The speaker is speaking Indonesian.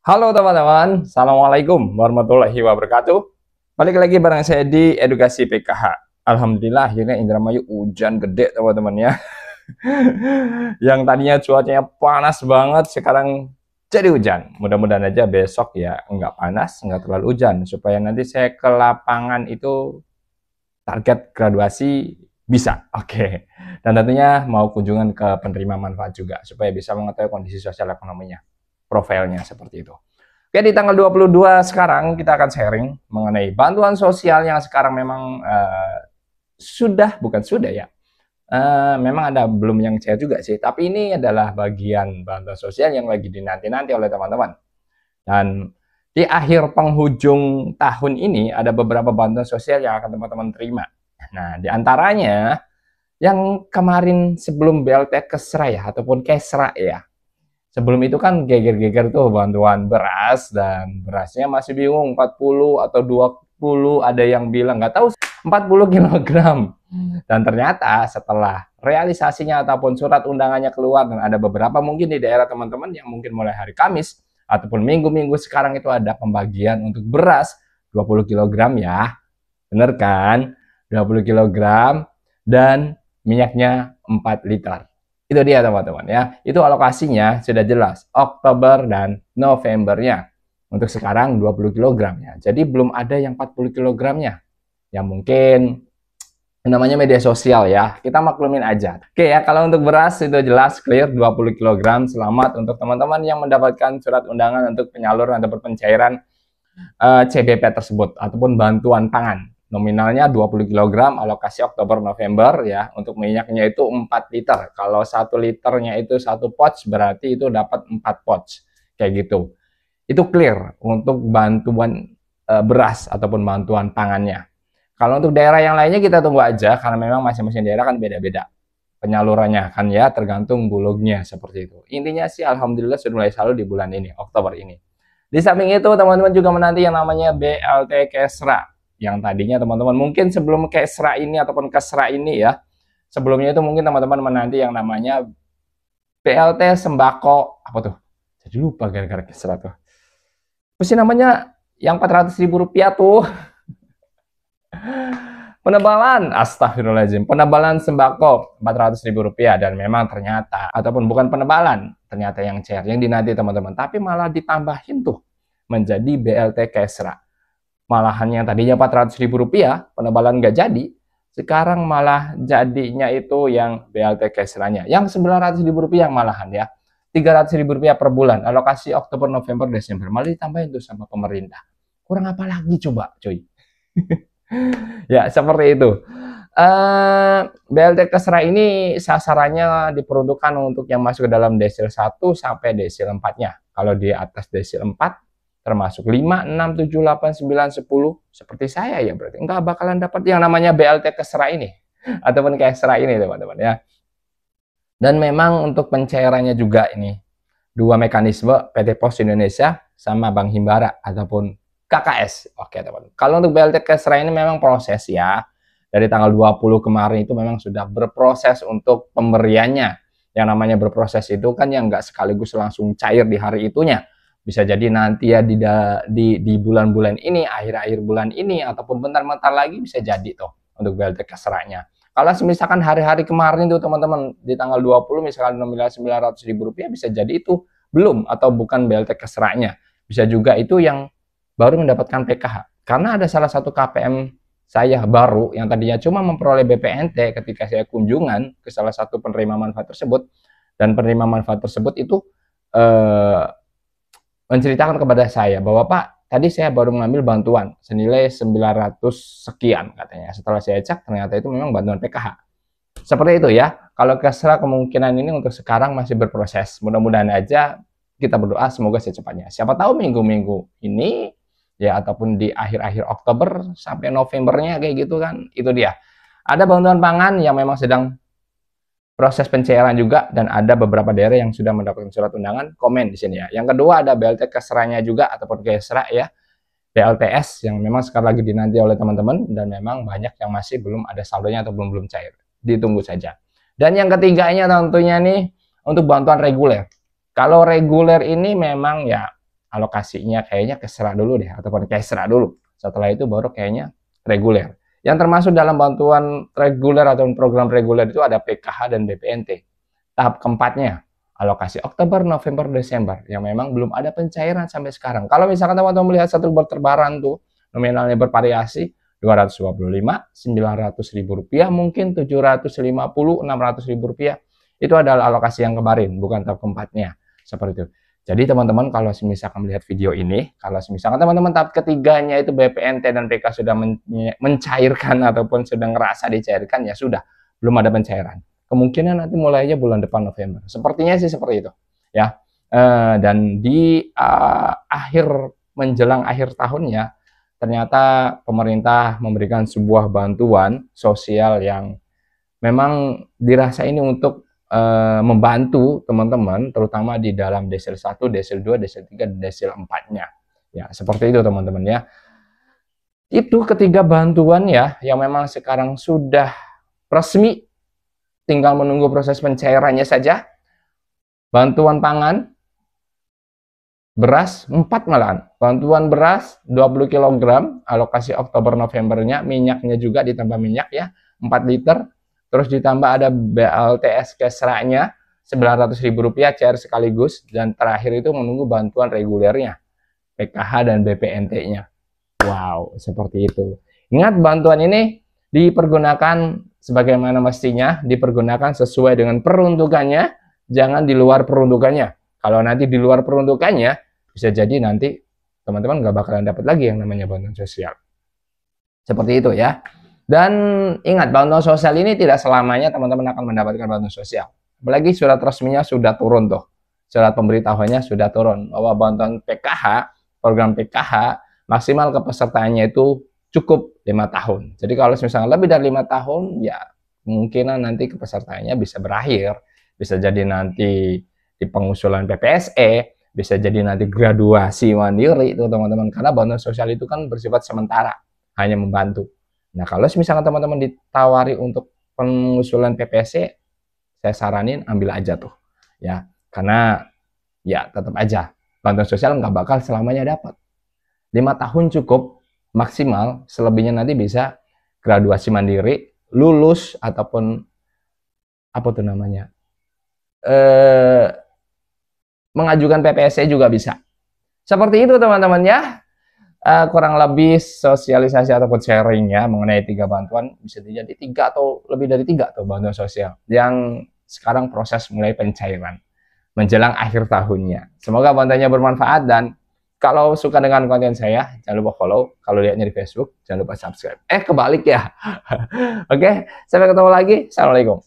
Halo teman-teman, Assalamualaikum warahmatullahi wabarakatuh. Balik lagi bareng saya di Edukasi PKH. Alhamdulillah akhirnya Indramayu hujan gede teman-teman ya. Yang tadinya cuacanya panas banget, sekarang jadi hujan. Mudah-mudahan aja besok ya nggak panas, nggak terlalu hujan. Supaya nanti saya ke lapangan itu target graduasi bisa. Oke. Dan tentunya mau kunjungan ke penerima manfaat juga. Supaya bisa mengetahui kondisi sosial ekonominya. Profilnya seperti itu. Oke, di tanggal 22 sekarang kita akan sharing mengenai bantuan sosial yang sekarang memang bukan sudah ya. Memang ada belum yang cair juga sih, tapi ini adalah bagian bantuan sosial yang lagi dinanti-nanti oleh teman-teman. Dan di akhir penghujung tahun ini ada beberapa bantuan sosial yang akan teman-teman terima. Nah, di antaranya yang kemarin sebelum BLT Kesra ya, ataupun Kesra ya. Sebelum itu kan geger-geger tuh bantuan beras, dan berasnya masih bingung 40 atau 20, ada yang bilang nggak tahu 40 kilogram. Dan ternyata setelah realisasinya ataupun surat undangannya keluar, dan ada beberapa mungkin di daerah teman-teman yang mungkin mulai hari Kamis ataupun minggu-minggu sekarang itu ada pembagian untuk beras 20 kilogram ya. Bener kan? 20 kilogram dan minyaknya 4 liter. Itu dia teman-teman ya. Itu alokasinya sudah jelas. Oktober dan Novembernya. Untuk sekarang 20 kg ya. Jadi belum ada yang 40 kg-nya. Ya mungkin namanya media sosial ya. Kita maklumin aja. Oke ya, kalau untuk beras itu jelas clear 20 kg. Selamat untuk teman-teman yang mendapatkan surat undangan untuk penyaluran atau pencairan CBP tersebut ataupun bantuan pangan. Nominalnya 20 kg, alokasi Oktober November ya. Untuk minyaknya itu 4 liter. Kalau 1 liternya itu 1 pouch, berarti itu dapat 4 pouch. Kayak gitu. Itu clear untuk bantuan beras ataupun bantuan pangannya. Kalau untuk daerah yang lainnya kita tunggu aja, karena memang masing-masing daerah kan beda-beda penyalurannya kan ya, tergantung bulognya seperti itu. Intinya sih alhamdulillah sudah mulai salur di bulan ini, Oktober ini. Di samping itu teman-teman juga menanti yang namanya BLT Kesra, yang tadinya teman-teman mungkin sebelum Kesra ini ataupun Kesra ini ya, sebelumnya itu mungkin teman-teman menanti yang namanya BLT Sembako, apa tuh? Jadi lupa gara-gara Kesra tuh. Apa sih namanya yang 400.000 rupiah tuh? Penebalan, astagfirullahaladzim, penebalan sembako 400.000 rupiah, dan memang ternyata, ataupun bukan penebalan, ternyata yang cair, yang dinanti teman-teman, tapi malah ditambahin tuh menjadi BLT Kesra. Malahan yang tadinya 400.000 rupiah, penebalan nggak jadi, sekarang malah jadinya itu yang BLT Kesranya, yang 900.000 rupiah malahan ya, 300.000 rupiah per bulan, alokasi Oktober, November, Desember, malah ditambahin tuh sama pemerintah. Kurang apa lagi coba, cuy? Ya, seperti itu. BLT Kesra ini sasarannya diperuntukkan untuk yang masuk ke dalam desil 1 sampai desil 4-nya. Kalau di atas desil 4, termasuk 5, 6, 7, 8, 9, 10, seperti saya ya berarti nggak bakalan dapat yang namanya BLT Kesra ini. Ataupun Kesra ini teman-teman ya. Dan memang untuk pencairannya juga ini, dua mekanisme, PT Pos Indonesia sama Bank Himbara ataupun KKS. Oke teman-teman. Kalau untuk BLT Kesra ini memang proses ya. Dari tanggal 20 kemarin itu memang sudah berproses untuk pemberiannya. Yang namanya berproses itu kan yang nggak sekaligus langsung cair di hari itunya. Bisa jadi nanti ya di bulan-bulan ini, akhir-akhir bulan ini, ataupun bentar-bentar lagi bisa jadi tuh untuk BLT Kesranya. Kalau misalkan hari-hari kemarin itu teman-teman di tanggal 20 misalkan nominal 900.000 rupiah, bisa jadi itu belum atau bukan BLT Kesranya. Bisa juga itu yang baru mendapatkan PKH. Karena ada salah satu KPM saya baru yang tadinya cuma memperoleh BPNT ketika saya kunjungan ke salah satu penerima manfaat tersebut, dan penerima manfaat tersebut itu menceritakan kepada saya bahwa Pak, tadi saya baru mengambil bantuan senilai 900 sekian katanya. Setelah saya cek ternyata itu memang bantuan PKH. Seperti itu ya. Kalau Kesra kemungkinan ini untuk sekarang masih berproses. Mudah-mudahan aja, kita berdoa semoga secepatnya. Siapa tahu minggu-minggu ini ya, ataupun di akhir-akhir Oktober sampai Novembernya kayak gitu kan, itu dia. Ada bantuan pangan yang memang sedang proses pencairan juga, dan ada beberapa daerah yang sudah mendapatkan surat undangan, komen di sini ya. Yang kedua ada BLT Kesranya juga ataupun Kesra ya, BLTS yang memang sekarang lagi dinanti oleh teman-teman, dan memang banyak yang masih belum ada saldonya atau belum cair. Ditunggu saja. Dan yang ketiganya tentunya nih untuk bantuan reguler. Kalau reguler ini memang ya alokasinya kayaknya kesra dulu deh, ataupun kesra dulu. Setelah itu baru kayaknya reguler. Yang termasuk dalam bantuan reguler atau program reguler itu ada PKH dan BPNT. Tahap keempatnya, alokasi Oktober, November, Desember, yang memang belum ada pencairan sampai sekarang. Kalau misalkan teman-teman melihat satu berterbaran tuh, nominalnya bervariasi, 225, 900 ribu rupiah, mungkin 750, 600 ribu rupiah, itu adalah alokasi yang kemarin, bukan tahap keempatnya. Seperti itu. Jadi teman-teman kalau misalkan melihat video ini, kalau misalkan teman-teman tahap ketiganya itu BPNT dan PK sudah mencairkan ataupun sedang ngerasa dicairkan, ya sudah, belum ada pencairan. Kemungkinan nanti mulainya bulan depan November. Sepertinya sih seperti itu, ya. Dan di menjelang akhir tahunnya, ternyata pemerintah memberikan sebuah bantuan sosial yang memang dirasa ini untuk membantu teman-teman, terutama di dalam desil 1, desil 2, desil 3, dan desil 4-nya. Ya, seperti itu teman-teman ya. Itu ketiga bantuan ya, yang memang sekarang sudah resmi, tinggal menunggu proses pencairannya saja. Bantuan pangan, beras 4 malahan. Bantuan beras 20 kg, alokasi Oktober Novembernya, minyaknya juga ditambah minyak ya, 4 liter. Terus ditambah ada BLTS kesranya 900 ribu rupiah cair sekaligus, dan terakhir itu menunggu bantuan regulernya PKH dan BPNT-nya. Wow, seperti itu. Ingat, bantuan ini dipergunakan sebagaimana mestinya, dipergunakan sesuai dengan peruntukannya, jangan di luar peruntukannya. Kalau nanti di luar peruntukannya, bisa jadi nanti teman-teman nggak bakalan dapat lagi yang namanya bantuan sosial. Seperti itu ya. Dan ingat, bantuan sosial ini tidak selamanya teman-teman akan mendapatkan bantuan sosial. Apalagi surat resminya sudah turun tuh. Surat pemberitahuannya sudah turun bahwa bantuan PKH, program PKH, maksimal kepesertaannya itu cukup 5 tahun. Jadi kalau misalnya lebih dari 5 tahun, ya kemungkinan nanti kepesertaannya bisa berakhir. Bisa jadi nanti di pengusulan PPSE, bisa jadi nanti graduasi mandiri itu teman-teman. Karena bantuan sosial itu kan bersifat sementara, hanya membantu. Nah, kalau misalkan teman-teman ditawari untuk pengusulan PPSE, saya saranin ambil aja tuh. Ya, karena ya tetap aja bantuan sosial nggak bakal selamanya dapat. 5 tahun cukup maksimal, selebihnya nanti bisa graduasi mandiri, lulus ataupun apa tuh namanya? Mengajukan PPSE juga bisa. Seperti itu teman-teman ya. Kurang lebih sosialisasi ataupun sharingnya mengenai 3 bantuan, bisa jadi 3 atau lebih dari 3 tuh bantuan sosial yang sekarang proses mulai pencairan menjelang akhir tahunnya. Semoga bantuannya bermanfaat, dan kalau suka dengan konten saya, jangan lupa follow. Kalau lihatnya di Facebook, jangan lupa subscribe. Kebalik ya. Oke, sampai ketemu lagi. Assalamualaikum.